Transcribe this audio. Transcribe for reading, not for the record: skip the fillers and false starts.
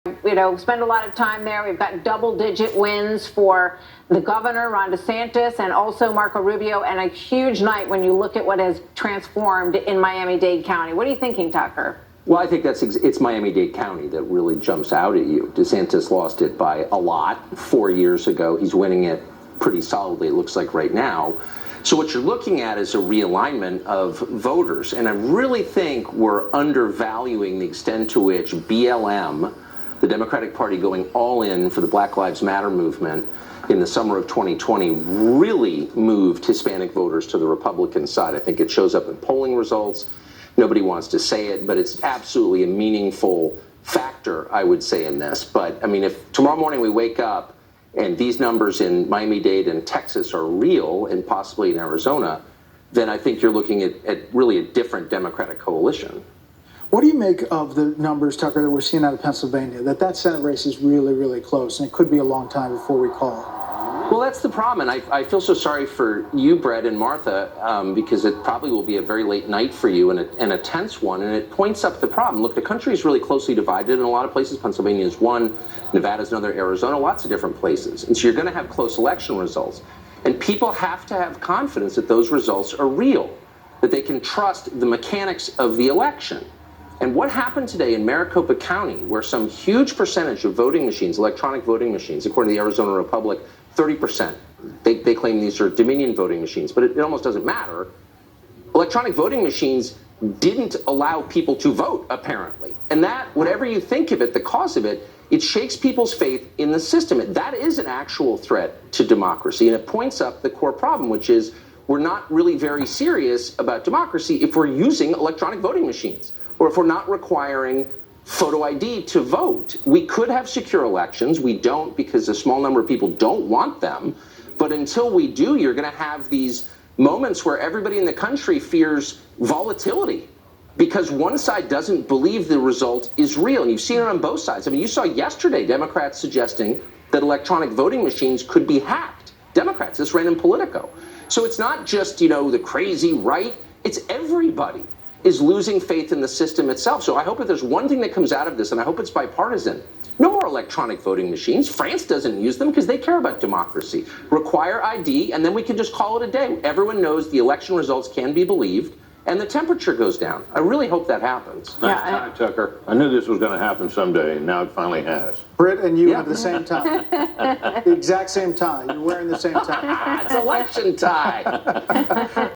Spend a lot of time there. We've got double-digit wins for the governor, Ron DeSantis, and also Marco Rubio, and a huge night when you look at what has transformed in Miami-Dade County. What are you thinking, Tucker? Well, I think it's Miami-Dade County that really jumps out at you. DeSantis lost it by a lot 4 years ago. He's winning it pretty solidly, it looks like right now. So what you're looking at is a realignment of voters. And I really think we're undervaluing the extent to which BLM, the Democratic Party going all in for the Black Lives Matter movement in the summer of 2020, really moved Hispanic voters to the Republican side. I think it shows up in polling results. Nobody wants to say it, but it's absolutely a meaningful factor, I would say, in this. But I mean, if tomorrow morning we wake up and these numbers in Miami-Dade and Texas are real, and possibly in Arizona, then I think you're looking at really a different Democratic coalition. What do you make of the numbers, Tucker, that we're seeing out of Pennsylvania, that Senate race is really, really close, and it could be a long time before we call it? Well, that's the problem, and I feel so sorry for you, Brett and Martha, because it probably will be a very late night for you and a tense one, and it points up the problem. Look, the country is really closely divided in a lot of places. Pennsylvania is one, Nevada's another, Arizona, lots of different places. And so you're going to have close election results. And people have to have confidence that those results are real, that they can trust the mechanics of the election. And what happened today in Maricopa County, where some huge percentage of voting machines, electronic voting machines, according to the Arizona Republic, 30%. They claim these are Dominion voting machines, but it almost doesn't matter. Electronic voting machines didn't allow people to vote, apparently. And that, whatever you think of it, the cause of it, it shakes people's faith in the system. That is an actual threat to democracy, and it points up the core problem, which is we're not really very serious about democracy if we're using electronic voting machines, or if we're not requiring photo ID to vote. We could have secure elections. We don't, because a small number of people don't want them. But until we do, you're going to have these moments where everybody in the country fears volatility because one side doesn't believe the result is real. And you've seen it on both sides. I mean, you saw yesterday Democrats suggesting that electronic voting machines could be hacked. Democrats, this ran in Politico. So it's not just, the crazy right. It's everybody is losing faith in the system itself. So I hope if there's one thing that comes out of this, and I hope it's bipartisan, no more electronic voting machines. France doesn't use them because they care about democracy. Require ID, and then we can just call it a day. Everyone knows the election results can be believed, and the temperature goes down. I really hope that happens. Nice time, Tucker. I knew this was going to happen someday, and now it finally has. Britt and you at the same time. The exact same tie. You're wearing the same tie. It's election tie.